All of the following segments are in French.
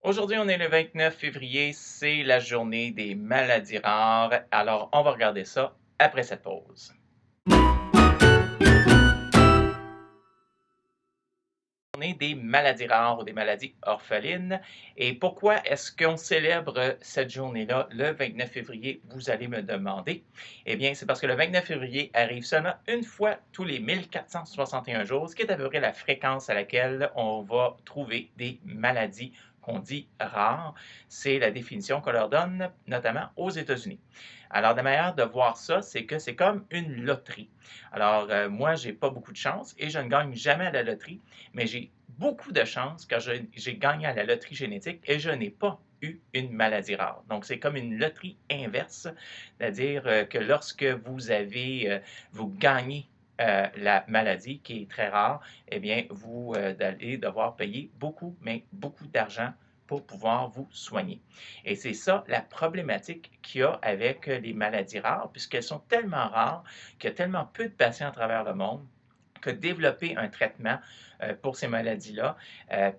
Aujourd'hui, on est le 29 février, c'est la journée des maladies rares. Alors, on va regarder ça après cette pause. Journée des maladies rares ou des maladies orphelines. Et pourquoi est-ce qu'on célèbre cette journée-là le 29 février, vous allez me demander? Eh bien, c'est parce que le 29 février arrive seulement une fois tous les 1461 jours, ce qui est à peu près la fréquence à laquelle on va trouver des maladies qu'on dit rares. C'est la définition qu'on leur donne, notamment aux États-Unis. Alors, la manière de voir ça, c'est que c'est comme une loterie. Alors, moi, j'ai pas beaucoup de chance et je ne gagne jamais à la loterie, mais j'ai beaucoup de chance car j'ai gagné à la loterie génétique et je n'ai pas eu une maladie rare. Donc, c'est comme une loterie inverse, c'est-à-dire que lorsque vous gagnez la maladie qui est très rare, eh bien, vous allez devoir payer beaucoup, mais beaucoup d'argent pour pouvoir vous soigner. Et c'est ça la problématique qu'il y a avec les maladies rares, puisqu'elles sont tellement rares qu'il y a tellement peu de patients à travers le monde que développer un traitement pour ces maladies-là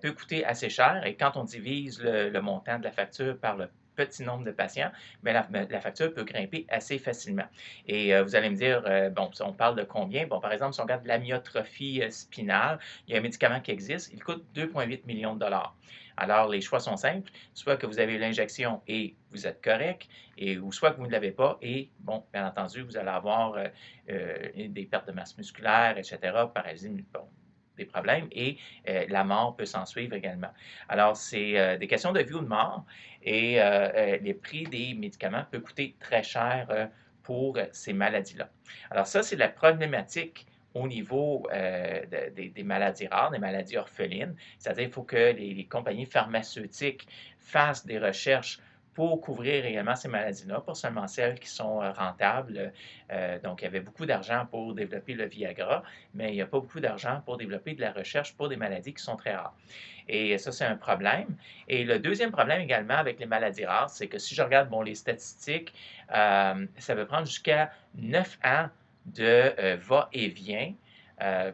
peut coûter assez cher. Et quand on divise le montant de la facture par le petit nombre de patients, bien, la facture peut grimper assez facilement. Et vous allez me dire, bon, on parle de combien? Bon, par exemple, si on regarde l'amyotrophie spinale, il y a un médicament qui existe, il coûte 2,8 millions de dollars. Alors, les choix sont simples, soit que vous avez l'injection et vous êtes correct, ou soit que vous ne l'avez pas et, bon, bien entendu, vous allez avoir des pertes de masse musculaire, etc., paralysie, bon, des problèmes, et la mort peut s'en suivre également. Alors, c'est des questions de vie ou de mort, et les prix des médicaments peuvent coûter très cher pour ces maladies-là. Alors, ça, c'est la problématique au niveau des maladies rares, des maladies orphelines, c'est-à-dire qu'il faut que les compagnies pharmaceutiques fassent des recherches pour couvrir également ces maladies-là, pas seulement celles qui sont rentables. Donc, il y avait beaucoup d'argent pour développer le Viagra, mais il n'y a pas beaucoup d'argent pour développer de la recherche pour des maladies qui sont très rares. Et ça, c'est un problème. Et le deuxième problème également avec les maladies rares, c'est que si je regarde bon, les statistiques, ça peut prendre jusqu'à 9 ans de va-et-vient.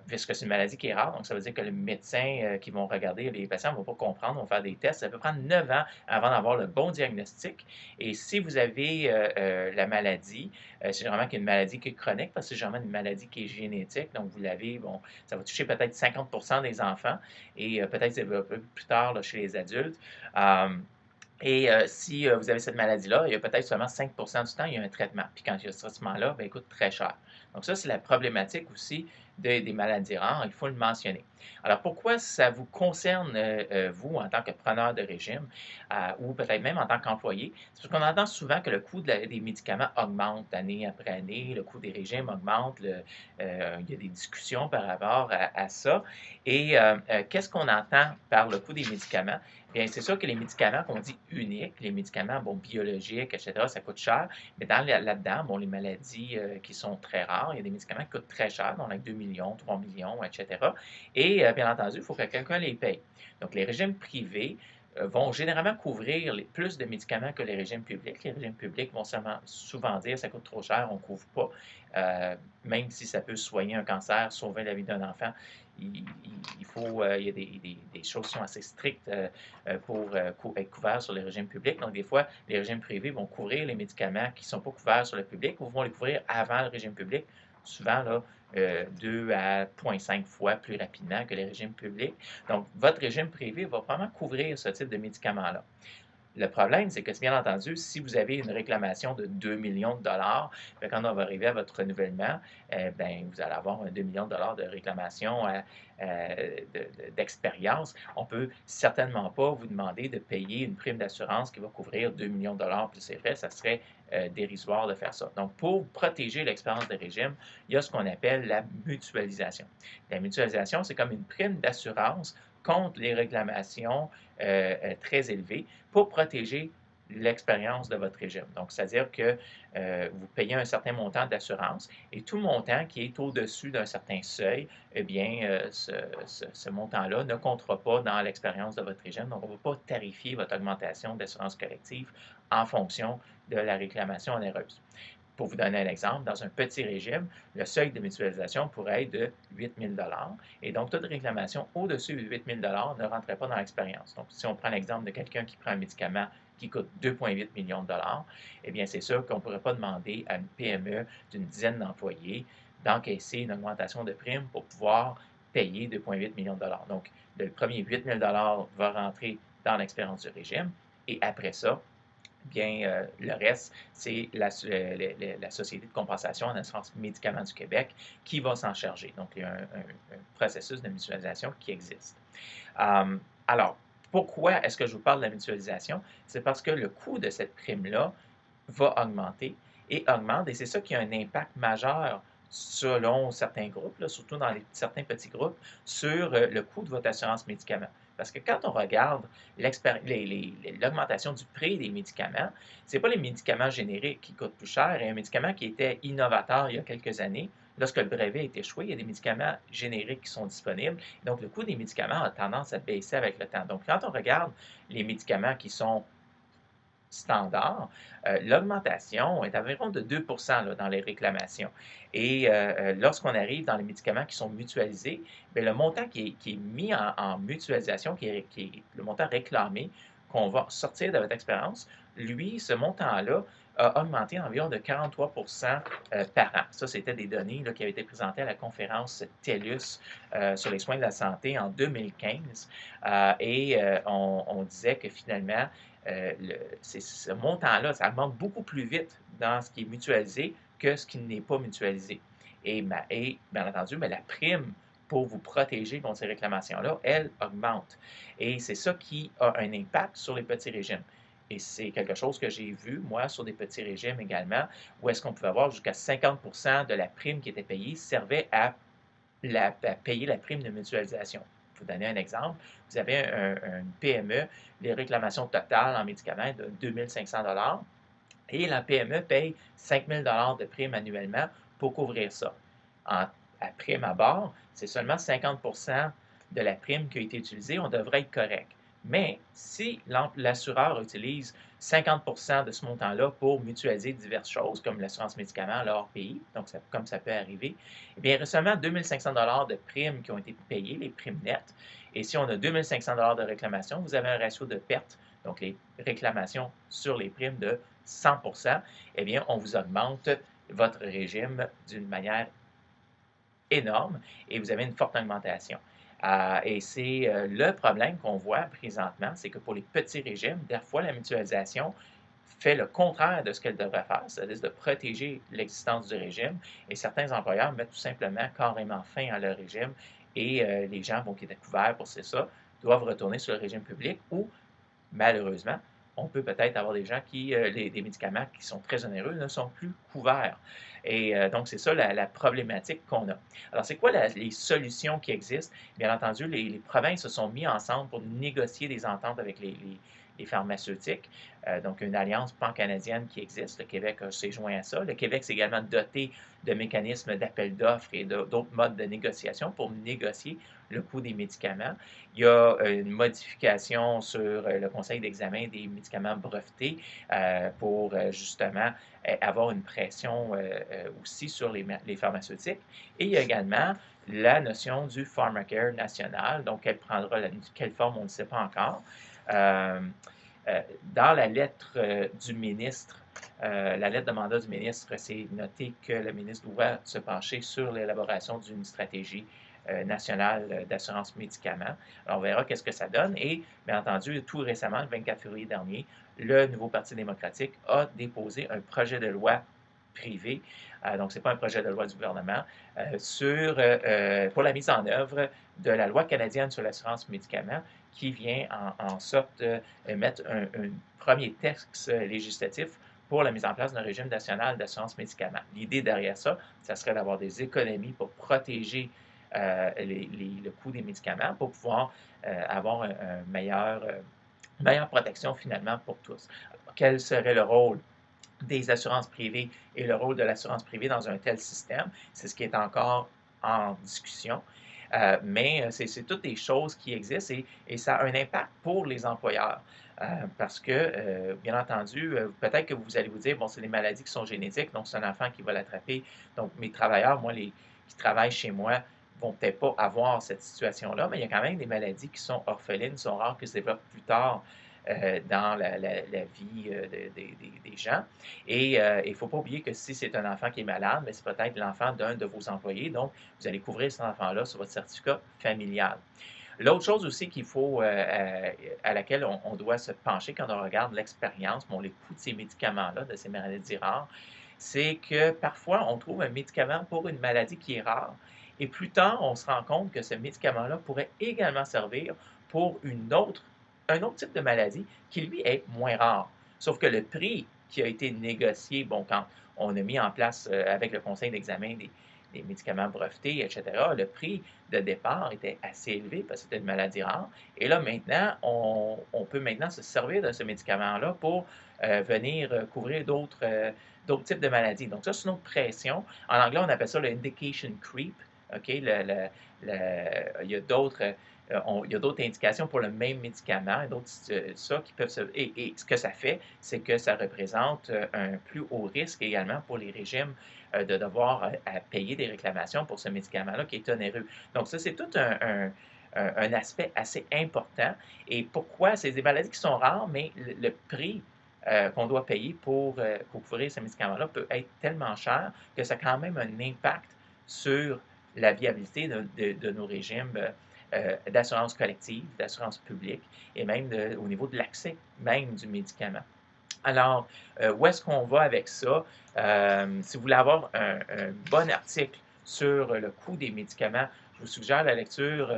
Puisque c'est une maladie qui est rare, donc ça veut dire que les médecins qui vont regarder les patients ne vont pas comprendre, vont faire des tests. Ça peut prendre 9 ans avant d'avoir le bon diagnostic. Et si vous avez la maladie, c'est généralement une maladie qui est chronique, parce que c'est généralement une maladie qui est génétique. Donc, vous l'avez, bon, ça va toucher peut-être 50% des enfants et peut-être un peu plus tard là, chez les adultes. Et si vous avez cette maladie-là, il y a peut-être seulement 5% du temps, il y a un traitement. Puis quand il y a ce traitement-là, ben, il coûte très cher. Donc ça, c'est la problématique aussi des maladies rares, il faut le mentionner. Alors pourquoi ça vous concerne, vous, en tant que preneur de régime, ou peut-être même en tant qu'employé? C'est parce qu'on entend souvent que le coût des médicaments augmente année après année, le coût des régimes augmente, il y a des discussions par rapport à ça. Et qu'est-ce qu'on entend par le coût des médicaments? Bien, c'est sûr que les médicaments qu'on dit uniques, les médicaments bon, biologiques, etc., ça coûte cher. Mais là-dedans, bon, les maladies qui sont très rares, il y a des médicaments qui coûtent très cher, donc avec 2 millions, 3 millions, etc. Et bien entendu, il faut que quelqu'un les paye. Donc, les régimes privés vont généralement couvrir plus de médicaments que les régimes publics. Les régimes publics vont souvent dire ça coûte trop cher, on ne couvre pas. Même si ça peut soigner un cancer, sauver la vie d'un enfant, il y a des choses qui sont assez strictes pour être couverts sur les régimes publics. Donc, des fois, les régimes privés vont couvrir les médicaments qui ne sont pas couverts sur le public ou vont les couvrir avant le régime public, souvent là, 2 à 0,5 fois plus rapidement que les régimes publics. Donc, votre régime privé va vraiment couvrir ce type de médicaments-là. Le problème, c'est que, bien entendu, si vous avez une réclamation de 2 millions de dollars, quand on va arriver à votre renouvellement, ben, vous allez avoir un 2 millions de dollars de réclamation d'expérience. On ne peut certainement pas vous demander de payer une prime d'assurance qui va couvrir 2 millions de dollars plus ses frais. Ça serait dérisoire de faire ça. Donc, pour protéger l'expérience de régime, il y a ce qu'on appelle la mutualisation. La mutualisation, c'est comme une prime d'assurance contre les réclamations très élevées pour protéger l'expérience de votre régime. Donc, c'est-à-dire que vous payez un certain montant d'assurance et tout montant qui est au-dessus d'un certain seuil, eh bien, ce montant-là ne comptera pas dans l'expérience de votre régime. Donc, on ne va pas tarifier votre augmentation d'assurance collective en fonction de la réclamation onéreuse. Pour vous donner un exemple, dans un petit régime, le seuil de mutualisation pourrait être de 8 000 et donc toute réclamation au-dessus de 8 000 ne rentrait pas dans l'expérience. Donc, si on prend l'exemple de quelqu'un qui prend un médicament qui coûte 2,8 millions de dollars, eh bien, c'est sûr qu'on ne pourrait pas demander à une PME d'une dizaine d'employés d'encaisser une augmentation de prime pour pouvoir payer 2,8 millions de dollars. Donc, le premier 8 000 va rentrer dans l'expérience du régime et après ça, bien, le reste, c'est la Société de compensation en assurance médicaments du Québec qui va s'en charger. Donc, il y a un processus de mutualisation qui existe. Alors, pourquoi est-ce que je vous parle de la mutualisation? C'est parce que le coût de cette prime-là va augmenter et augmente, et c'est ça qui a un impact majeur selon certains groupes, là, surtout dans certains petits groupes, sur le coût de votre assurance médicaments. Parce que quand on regarde l'augmentation du prix des médicaments, ce n'est pas les médicaments génériques qui coûtent plus cher. Et un médicament qui était innovateur il y a quelques années, lorsque le brevet est échoué, il y a des médicaments génériques qui sont disponibles. Donc, le coût des médicaments a tendance à baisser avec le temps. Donc, quand on regarde les médicaments qui sont standard, l'augmentation est environ de 2 là, dans les réclamations. Et lorsqu'on arrive dans les médicaments qui sont mutualisés, bien, le montant qui est mis en mutualisation, qui est le montant réclamé, qu'on va sortir de votre expérience, lui, ce montant-là a augmenté environ de 43 par an. Ça, c'était des données là, qui avaient été présentées à la conférence TELUS sur les soins de la santé en 2015. On disait que finalement, ce montant-là, ça augmente beaucoup plus vite dans ce qui est mutualisé que ce qui n'est pas mutualisé. Et bien entendu, mais la prime pour vous protéger contre ces réclamations-là, elle augmente. Et c'est ça qui a un impact sur les petits régimes. Et c'est quelque chose que j'ai vu, moi, sur des petits régimes également, où est-ce qu'on pouvait avoir jusqu'à 50 de la prime qui était payée servait à payer la prime de mutualisation. Pour vous donner un exemple, vous avez une PME, les réclamations totales en médicaments de 2 500 et la PME paye 5 000 de prime annuellement pour couvrir ça. À prime à bord, c'est seulement 50 de la prime qui a été utilisée, on devrait être correct. Mais si l'assureur utilise 50 de ce montant-là pour mutualiser diverses choses, comme l'assurance médicaments hors pays, donc comme ça peut arriver, eh bien, il y a seulement 2 500 de primes qui ont été payées, les primes nettes. Et si on a 2 500 de réclamation, vous avez un ratio de perte, donc les réclamations sur les primes de 100 eh bien, on vous augmente votre régime d'une manière énorme et vous avez une forte augmentation. Et c'est le problème qu'on voit présentement, c'est que pour les petits régimes, des fois, la mutualisation fait le contraire de ce qu'elle devrait faire, c'est-à-dire de protéger l'existence du régime. Et certains employeurs mettent tout simplement carrément fin à leur régime et les gens qui étaient couverts pour ça doivent retourner sur le régime public ou, malheureusement, on peut peut-être avoir des gens des médicaments qui sont très onéreux ne sont plus couverts. Et donc, c'est ça la problématique qu'on a. Alors, c'est quoi les solutions qui existent? Bien entendu, les provinces se sont mis ensemble pour négocier des ententes avec les pharmaceutiques. Donc, une alliance pan-canadienne qui existe. Le Québec s'est joint à ça. Le Québec s'est également doté de mécanismes d'appel d'offres et d'autres modes de négociation pour négocier le coût des médicaments. Il y a une modification sur le conseil d'examen des médicaments brevetés pour justement avoir une pression aussi sur les pharmaceutiques. Et il y a également la notion du Pharmacare national, donc elle prendra quelle forme, on ne sait pas encore. Dans la lettre du ministre, la lettre de mandat du ministre, c'est noté que le ministre doit se pencher sur l'élaboration d'une stratégie nationale d'assurance médicaments. Alors, on verra qu'est-ce que ça donne. Et, bien entendu, tout récemment, le 24 février dernier, le nouveau Parti démocratique a déposé un projet de loi privé, donc ce n'est pas un projet de loi du gouvernement, pour la mise en œuvre de la loi canadienne sur l'assurance médicaments qui vient en sorte mettre un premier texte législatif pour la mise en place d'un régime national d'assurance médicaments. L'idée derrière ça, ça serait d'avoir des économies pour protéger le coût des médicaments pour pouvoir avoir une meilleure protection finalement pour tous. Alors, quel serait le rôle des assurances privées et le rôle de l'assurance privée dans un tel système? C'est ce qui est encore en discussion. Mais c'est toutes des choses qui existent et ça a un impact pour les employeurs. Parce que, bien entendu, peut-être que vous allez vous dire, bon, c'est des maladies qui sont génétiques, donc c'est un enfant qui va l'attraper. Donc, mes travailleurs, moi, qui travaillent chez moi, vont peut-être pas avoir cette situation-là, mais il y a quand même des maladies qui sont orphelines, sont rares, qui se développent plus tard dans la vie des gens. Et il ne faut pas oublier que si c'est un enfant qui est malade, mais c'est peut-être l'enfant d'un de vos employés, donc vous allez couvrir cet enfant-là sur votre certificat familial. L'autre chose aussi qu'il faut, à laquelle on doit se pencher quand on regarde l'expérience, bon, les coûts de ces médicaments-là, de ces maladies rares, c'est que parfois on trouve un médicament pour une maladie qui est rare et plus tard on se rend compte que ce médicament-là pourrait également servir pour un autre type de maladie qui lui est moins rare. Sauf que le prix qui a été négocié, bon, quand on a mis en place avec le conseil d'examen des médicaments brevetés, etc., le prix de départ était assez élevé parce que c'était une maladie rare. Et là, maintenant, on peut maintenant se servir de ce médicament-là pour venir couvrir d'autres types de maladies. Donc, ça, c'est une autre pression. En anglais, on appelle ça le indication creep. OK? Il y a d'autres indications pour le même médicament, d'autres ça qui peuvent se. Et ce que ça fait, c'est que ça représente un plus haut risque également pour les régimes de devoir à payer des réclamations pour ce médicament-là qui est onéreux. Donc, ça, c'est tout un aspect assez important. Et pourquoi? C'est des maladies qui sont rares, mais le prix qu'on doit payer pour couvrir ce médicament-là peut être tellement cher que ça a quand même un impact sur la viabilité de nos régimes d'assurance collective, d'assurance publique et même au niveau de l'accès même du médicament. Alors, où est-ce qu'on va avec ça? Si vous voulez avoir un bon article sur le coût des médicaments, je vous suggère la lecture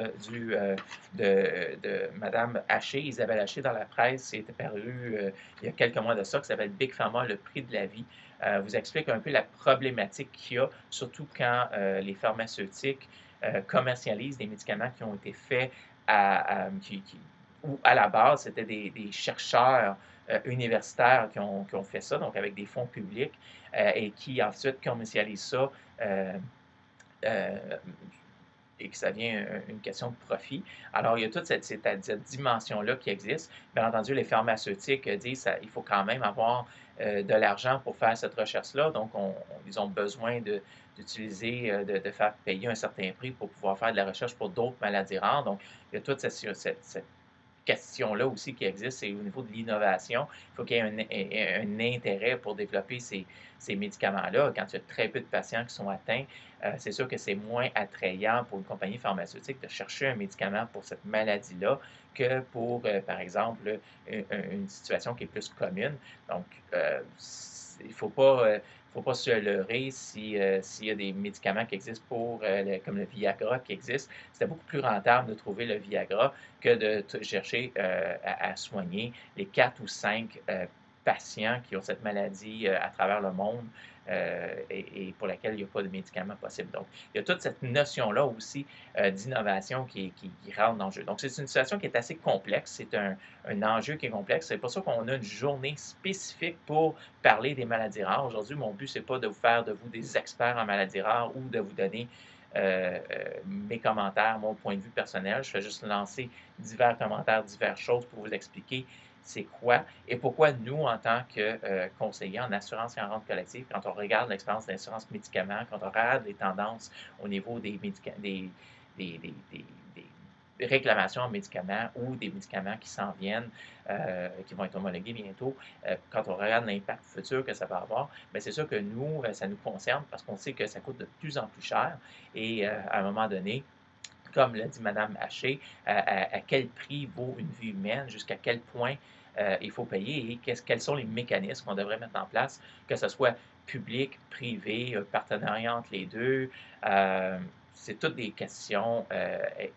de Mme Haché, Isabelle Haché, dans la presse. C'est paru il y a quelques mois de ça, qui s'appelle Big Pharma, le prix de la vie. Vous explique un peu la problématique qu'il y a, surtout quand les pharmaceutiques commercialisent des médicaments qui ont été faits où à la base, c'était des chercheurs universitaires qui ont fait ça, donc avec des fonds publics, et qui ensuite commercialisent ça euh, et que ça devient une question de profit. Alors, il y a toute cette dimension-là qui existe. Bien entendu, les pharmaceutiques disent qu'il faut quand même avoir de l'argent pour faire cette recherche-là. Donc, ils ont besoin d'utiliser, de faire payer un certain prix pour pouvoir faire de la recherche pour d'autres maladies rares. Donc, il y a toute cette question-là aussi qui existe, c'est au niveau de l'innovation. Il faut qu'il y ait un intérêt pour développer ces médicaments-là. Quand il y a très peu de patients qui sont atteints, c'est sûr que c'est moins attrayant pour une compagnie pharmaceutique de chercher un médicament pour cette maladie-là que pour, par exemple, une situation qui est plus commune. Donc, il ne faut pas se leurrer s'il y a des médicaments qui existent comme le Viagra qui existe. C'était beaucoup plus rentable de trouver le Viagra que de chercher à soigner les 4 ou 5 patients qui ont cette maladie à travers le monde et pour laquelle il n'y a pas de médicaments possible. Donc, il y a toute cette notion-là aussi d'innovation qui rentre en jeu. Donc, c'est une situation qui est assez complexe. C'est un enjeu qui est complexe. C'est pour ça qu'on a une journée spécifique pour parler des maladies rares. Aujourd'hui, mon but, c'est pas de vous faire de vous des experts en maladies rares ou de vous donner mes commentaires, mon point de vue personnel. Je fais juste lancer divers commentaires, diverses choses pour vous expliquer c'est quoi et pourquoi nous, en tant que conseillers en assurance et en rente collective, quand on regarde l'expérience d'assurance médicaments, quand on regarde les tendances au niveau des médicaments, des réclamations en médicaments ou des médicaments qui s'en viennent, qui vont être homologués bientôt, quand on regarde l'impact futur que ça va avoir, bien, c'est sûr que nous, ça nous concerne parce qu'on sait que ça coûte de plus en plus cher et à un moment donné, comme l'a dit Mme Haché, à quel prix vaut une vie humaine, jusqu'à quel point il faut payer et quels sont les mécanismes qu'on devrait mettre en place, que ce soit public, privé, partenariat entre les deux. C'est toutes des questions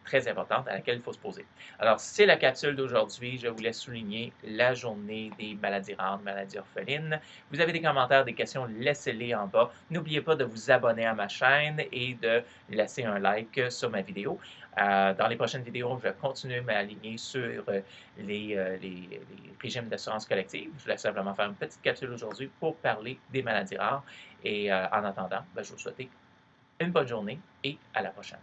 très importantes à laquelle il faut se poser. Alors, c'est la capsule d'aujourd'hui. Je voulais souligner la journée des maladies rares, maladies orphelines. Vous avez des commentaires, des questions, laissez-les en bas. N'oubliez pas de vous abonner à ma chaîne et de laisser un like sur ma vidéo. Dans les prochaines vidéos, je vais continuer à m'aligner sur les régimes d'assurance collective. Je voulais simplement faire une petite capsule aujourd'hui pour parler des maladies rares. Et en attendant, je vous souhaite une bonne journée et à la prochaine.